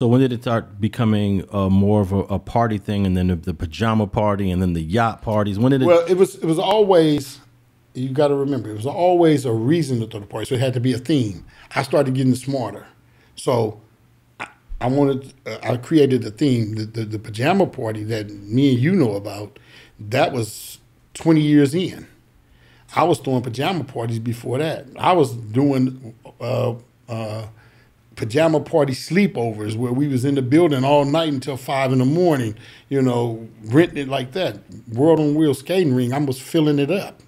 So when did it start becoming more of a party thing, and then the pajama party, and then the yacht parties? When did it? Well, it was always. You got to remember, it was always a reason to throw the party. So it had to be a theme. I started getting smarter, so I wanted. I created the theme, the pajama party that me and you know about. That was 20 years in. I was throwing pajama parties before that. I was doing pajama party sleepovers where we was in the building all night until 5 in the morning, renting it like that. World on Wheels skating ring, I was filling it up.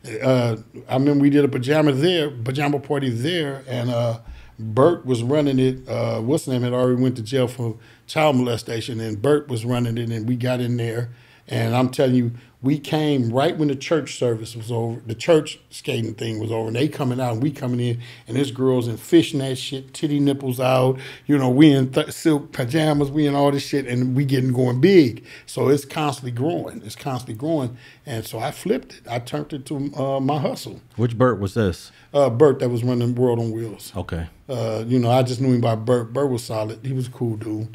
I remember we did a pajama party there, and Bert was running it. What's his name had already went to jail for child molestation, and Bert was running it, and we got in there. And I'm telling you, we came right when the church service was over, the church skating thing was over, and they coming out, and we coming in, and this girls in fishnet shit, titty nipples out, we in silk pajamas, we in all this shit, and we going big. So it's constantly growing. It's constantly growing. And so I flipped it. I turned it to my hustle. Which Bert was this? Bert that was running World on Wheels. Okay. I just knew him by Bert. Bert was solid. He was a cool dude.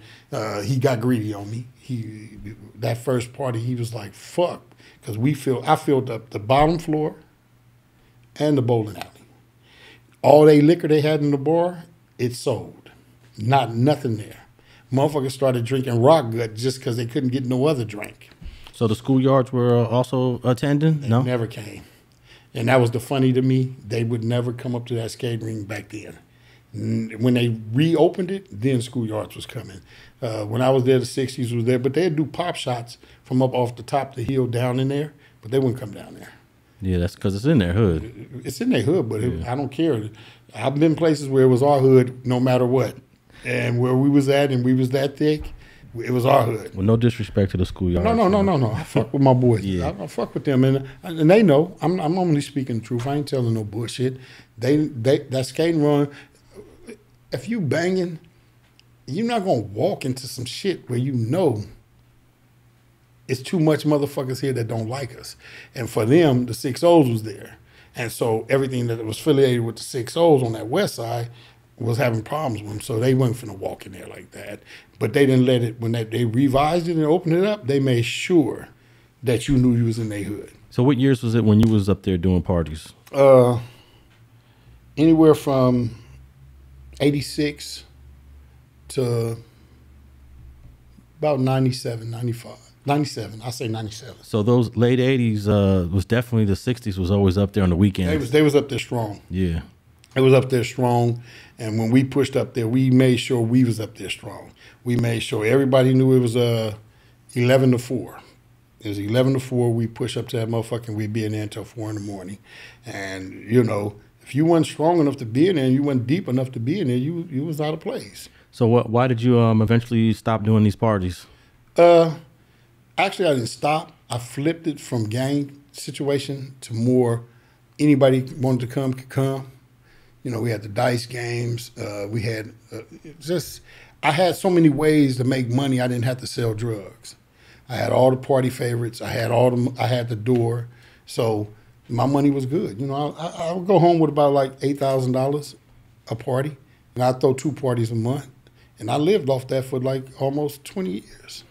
He got greedy on me. That first party, he was like, fuck. Because I filled up the bottom floor and the bowling alley. All they liquor they had in the bar, it sold. Nothing there. Motherfuckers started drinking rock gut just because they couldn't get no other drink. So the schoolyards were also attending? They no? never came. And that was the funny to me. They would never come up to that skating ring back then. When they reopened it, then schoolyards was coming. When I was there, the 60s was there, but they'd do pop shots from up off the top of the hill down in there, but they wouldn't come down there. Yeah, that's because it's in their hood. It's in their hood, but I don't care. I've been places where it was our hood no matter what. And where we was at and we was that thick, it was our hood. Well, no disrespect to the schoolyard. No. I fuck with my boys. Yeah. I fuck with them, and they know. I'm only speaking the truth. I ain't telling no bullshit. That skating run, if you banging, you're not gonna walk into some shit where it's too much motherfuckers here that don't like us. And for them, the 6-0s was there. And so everything that was affiliated with the 6-0s on that west side was having problems with them. So they weren't finna walk in there like that. But they didn't let it, when they revised it and opened it up, they made sure that you knew you was in their hood. So what years was it when you was up there doing parties? Anywhere from 86 to about 97, 95. 97, I say 97. So those late 80s was definitely, the 60s was always up there on the weekends. They was up there strong. Yeah. It was up there strong. And when we pushed up there, we made sure we was up there strong. We made sure everybody knew it was 11 to 4. It was 11 to 4. We push up to that motherfucker and we'd be in there until 4 in the morning. And, if you weren't strong enough to be in there and you weren't deep enough to be in there, you was out of place. So why did you eventually stop doing these parties? Actually, I didn't stop. I flipped it from gang situation to more anybody wanted to come could come. We had the dice games. We had I had so many ways to make money. I didn't have to sell drugs. I had all the party favorites. I had the door. So my money was good. I would go home with about like $8,000 a party, and I'd throw 2 parties a month. And I lived off that for like almost 20 years.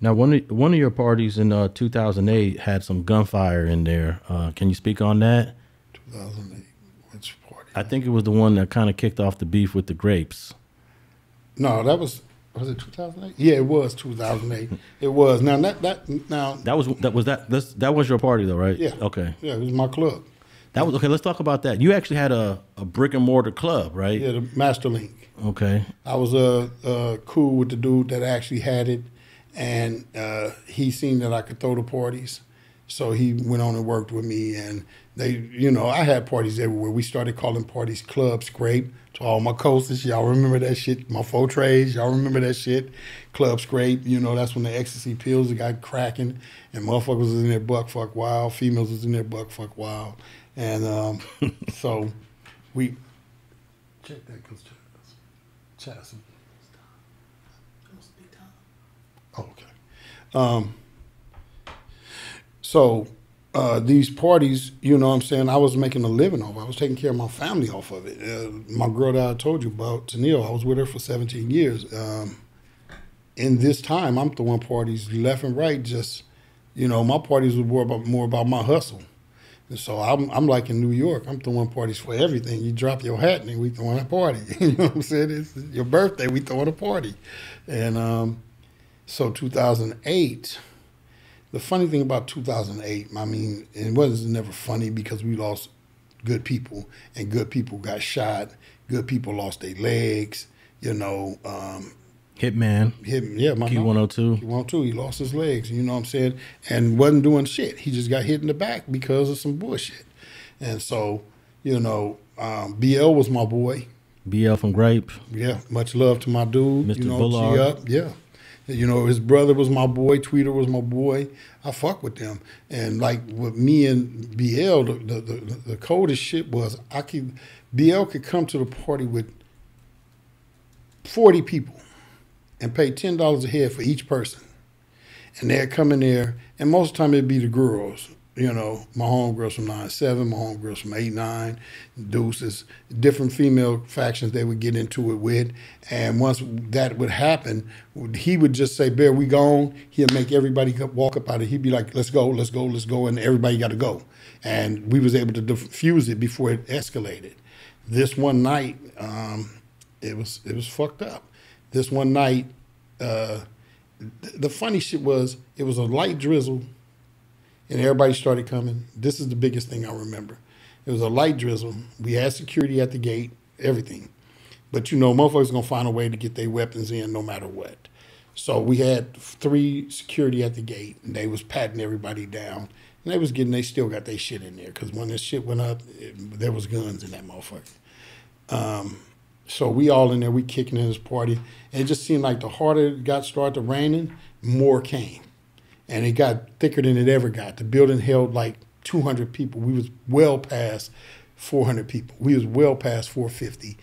Now, one of your parties in 2008 had some gunfire in there. Can you speak on that? 2008, which party? I think it was the one that kind of kicked off the beef with the Grapes. No, was it 2008? Yeah, it was 2008. It was. Now that was your party though, right? Yeah. Okay. Yeah, it was my club. That was okay. Let's talk about that. You actually had a brick and mortar club, right? Yeah, the Master Link. Okay. I was cool with the dude that actually had it, and he seen that I could throw the parties, so he went on and worked with me. And I had parties everywhere. We started calling parties Club Grape. To all my coasters, y'all remember that shit. My 4 trays, y'all remember that shit. Club Grape, that's when the ecstasy pills got cracking, and motherfuckers was in there buck fuck wild. Females was in there buck fuck wild. And so we check that because Chas. Oh, okay. So these parties, you know what I'm saying, I was making a living off. I was taking care of my family off of it. My girl that I told you about, Tennille, I was with her for 17 years. In this time, I'm throwing parties left and right. Just, you know, my parties were more about my hustle. And so I'm like in New York. I'm throwing parties for everything. You drop your hat and we throwing a party. You know what I'm saying? It's your birthday, we throwing a party. And so 2008, the funny thing about 2008, I mean, it was never funny because we lost good people and good people got shot. Good people lost their legs, you know. Hitman. Yeah, my Q102. Q102, he lost his legs, you know what I'm saying? And wasn't doing shit. He just got hit in the back because of some bullshit. And so, you know, BL was my boy. BL from Grape. Yeah, much love to my dude. Mr. You know, Bullard. Yeah. You know, his brother was my boy. Tweeter was my boy. I fuck with them. And like with me and BL, the coldest shit was BL could come to the party with 40 people and pay $10 a head for each person. And they'd come in there, and most of the time it'd be the girls. You know, my homegirls from 9-7, my homegirls from 8-9, Deuces, different female factions they would get into it with. And once that would happen, he would just say, Bear, we gone. He'd make everybody walk up out of it. He'd be like, let's go, let's go, let's go, and everybody got to go. And we was able to diffuse it before it escalated. This one night, it was fucked up. This one night, the funny shit was, it was a light drizzle, and everybody started coming. This is the biggest thing I remember. It was a light drizzle. We had security at the gate, everything. But you know, motherfuckers gonna find a way to get their weapons in no matter what. So we had 3 security at the gate, and they was patting everybody down. And they still got their shit in there, because when this shit went up, there was guns in that motherfucker. So we all in there, we kicking in this party. And it just seemed like the harder it started raining, more came. And it got thicker than it ever got. The building held like 200 people. We was well past 400 people. We was well past 450.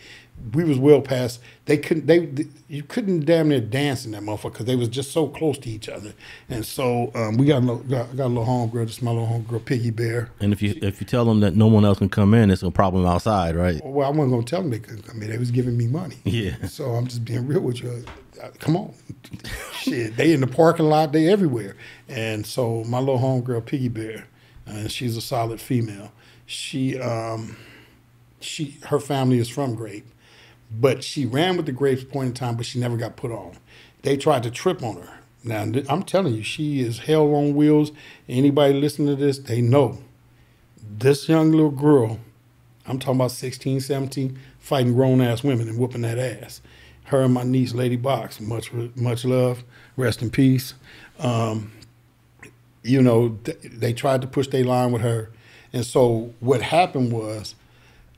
We was well past, you couldn't damn near dance in that motherfucker because they was just so close to each other. And so we got a little homegirl, just my little homegirl, Piggy Bear. And if you tell them that no one else can come in, it's a problem outside, right? Well, I wasn't going to tell them they couldn't come in. They was giving me money. Yeah. So I'm just being real with you. Come on. Shit, they in the parking lot, they everywhere. And so my little homegirl, Piggy Bear, she's a solid female. Her family is from Grape. But she ran with the Grapes point in time, but she never got put on. They tried to trip on her. Now, I'm telling you, she is hell on wheels. Anybody listening to this, they know. This young little girl, I'm talking about 16, 17, fighting grown-ass women and whooping that ass. Her and my niece, Lady Box, much love, rest in peace. You know, they tried to push their line with her. And so what happened was,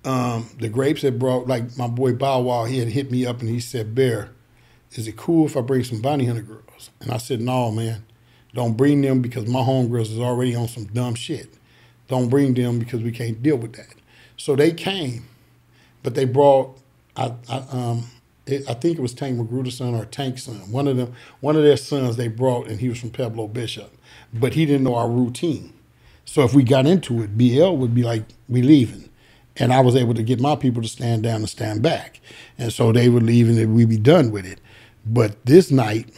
the Grapes had brought, like my boy Bow Wow, he had hit me up and he said, Bear, is it cool if I bring some bounty hunter girls? And I said, no, man, don't bring them because my homegirls is already on some dumb shit. Don't bring them because we can't deal with that. So they came, but they brought, I think it was Tank Magruder's son or Tank's son. One of their sons they brought, and he was from Pueblo Bishop, but he didn't know our routine. So if we got into it, BL would be like, we leaving. And I was able to get my people to stand down and stand back. And so they would leave and we'd be done with it. But this night,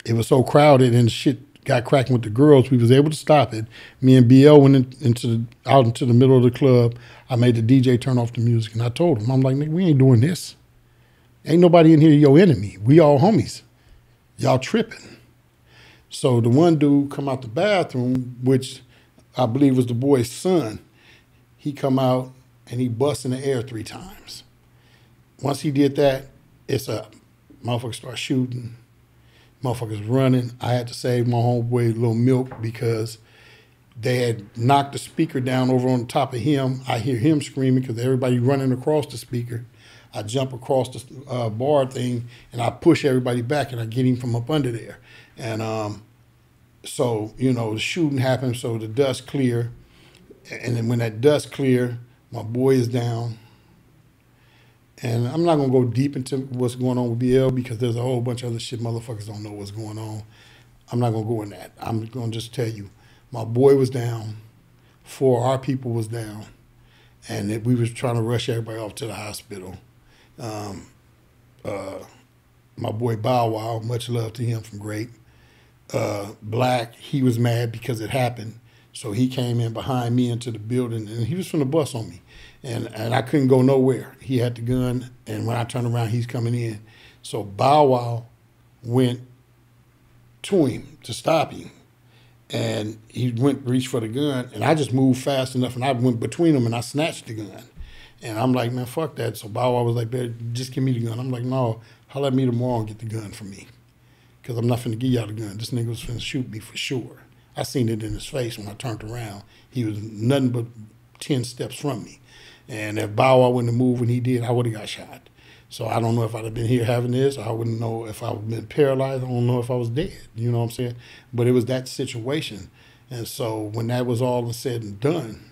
it was so crowded and shit got cracking with the girls, we was able to stop it. Me and BL went out into the middle of the club. I made the DJ turn off the music, and I told him, I'm like, nigga, we ain't doing this. Ain't nobody in here your enemy. We all homies. Y'all tripping. So the one dude come out the bathroom, which I believe was the boy's son. He come out, and he bust in the air 3 times. Once he did that, it's up. Motherfuckers start shooting. Motherfuckers running. I had to save my homeboy a little milk because they had knocked the speaker down over on the top of him. I hear him screaming because everybody running across the speaker. I jump across the bar thing, and I push everybody back, and I get him from up under there. And so, you know, the shooting happened, so the dust clear. And then when that dust clear, my boy is down. And I'm not going to go deep into what's going on with BL because there's a whole bunch of other shit motherfuckers don't know what's going on. I'm not going to go in that. I'm going to just tell you, my boy was down. before our people was down, and we was trying to rush everybody off to the hospital. My boy Bow Wow, much love to him from Grape. Black, he was mad because it happened. So he came in behind me into the building, and he was from the bus on me. And I couldn't go nowhere. He had the gun, and when I turned around, he's coming in. So Bow Wow went to him to stop him. And he reached for the gun, and I just moved fast enough, and I went between them, and I snatched the gun. And I'm like, man, fuck that. So Bow Wow was like, just give me the gun. I'm like, no, holler at me tomorrow and get the gun from me. Because I'm not finna give y'all the gun. This nigga was finna shoot me for sure. I seen it in his face when I turned around. He was nothing but 10 steps from me. And if Bow Wow wouldn't have moved when he did, I would have got shot. So I don't know if I'd have been here having this. I wouldn't know if I would have been paralyzed. I don't know if I was dead. You know what I'm saying? But it was that situation. And so when that was all said and done,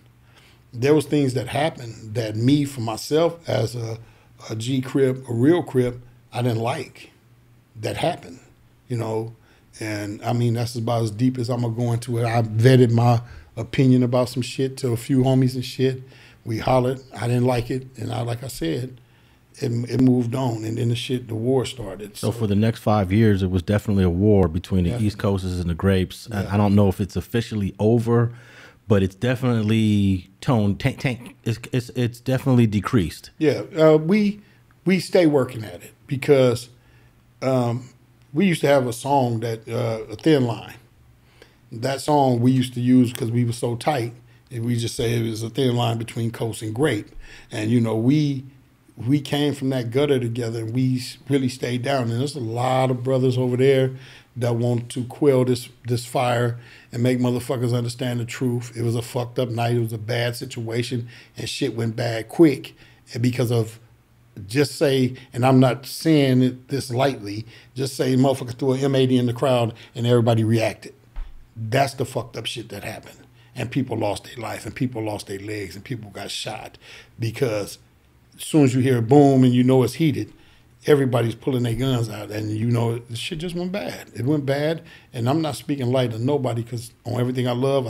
there was things that happened that me, for myself, as a G Crip, a real Crip, I didn't like. That happened, you know? And I mean, that's about as deep as I'm gonna go into it. I vetted my opinion about some shit to a few homies and shit. We hollered. I didn't like it. And like I said, it moved on. And then the war started. So for the next 5 years, it was definitely a war between the East Coasters and the Grapes. Yeah. I don't know if it's officially over, but it's definitely it's definitely decreased. Yeah, we stay working at it because we used to have a song that a Thin Line. That song we used to use because we were so tight, and we just say it was a thin line between Coast and Grape. And you know, we came from that gutter together, and we really stayed down. And there's a lot of brothers over there that want to quell this fire and make motherfuckers understand the truth. It was a fucked up night. It was a bad situation, and shit went bad quick. And because of, just say, and I'm not saying this lightly, just say motherfucker threw an M80 in the crowd and everybody reacted. That's the fucked up shit that happened. And people lost their life, and people lost their legs, and people got shot because as soon as you hear a boom and you know it's heated, everybody's pulling their guns out, and you know the shit just went bad. It went bad, and I'm not speaking light to nobody because on everything I love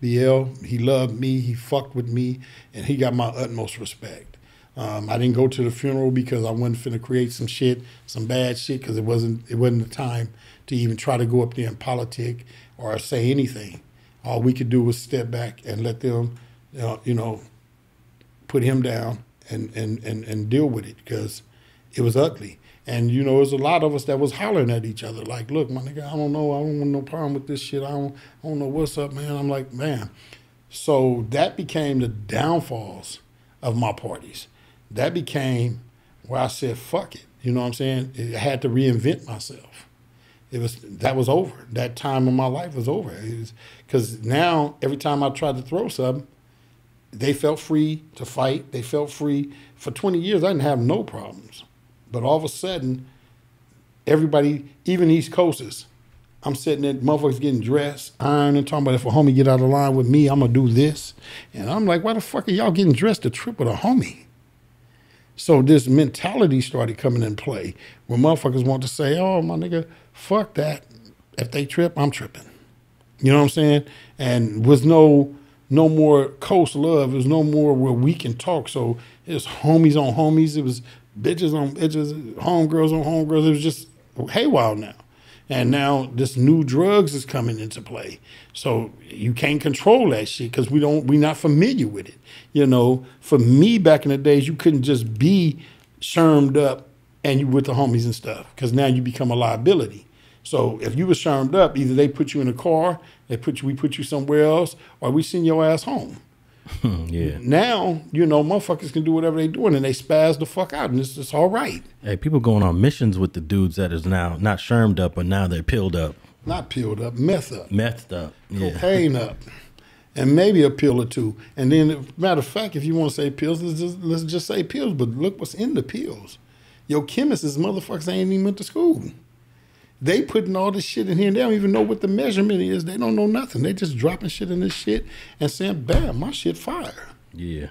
BL. He loved me, he fucked with me, and he got my utmost respect. I didn't go to the funeral because I wasn't finna create some shit, some bad shit, because it wasn't the time to even try to go up there and politic or say anything. All we could do was step back and let them, you know, put him down and deal with it because it was ugly. And, you know, there's a lot of us that was hollering at each other like, look, my nigga, I don't know. I don't want no problem with this shit. I don't know what's up, man. I'm like, man. So that became the downfalls of my parties. That became where I said, fuck it. You know what I'm saying? I had to reinvent myself. That was over. That time of my life was over. Because now, every time I tried to throw something, they felt free to fight. They felt free. For 20 years, I didn't have no problems. But all of a sudden, everybody, even East Coasters, I'm sitting there, motherfuckers getting dressed, ironing, talking about if a homie get out of line with me, I'm going to do this. And I'm like, why the fuck are y'all getting dressed to trip with a homie? So this mentality started coming in play where motherfuckers want to say, oh, my nigga, fuck that. If they trip, I'm tripping. You know what I'm saying? And was no more coast love. It was no more where we can talk. So it was homies on homies. It was bitches on bitches, homegirls on homegirls. It was just haywire now. And now this new drugs is coming into play. So you can't control that shit because we're not familiar with it. You know, for me back in the days, you couldn't just be shermed up and you with the homies and stuff because now you become a liability. So if you were shermed up, either they put you in a car, we put you somewhere else, or we send your ass home. Yeah. Now, you know, motherfuckers can do whatever they doing and they spaz the fuck out and it's all right. Hey, people going on missions with the dudes that is now not shermed up, but now they're pilled up. Not pilled up, meth up. Methed up. Yeah. Cocaine up. And maybe a pill or two. And then, matter of fact, if you want to say pills, let's just say pills, but look what's in the pills. Your chemists is motherfuckers ain't even went to school. They putting all this shit in here and they don't even know what the measurement is. They don't know nothing. They just dropping shit in this shit and saying, bam, my shit fire. Yeah.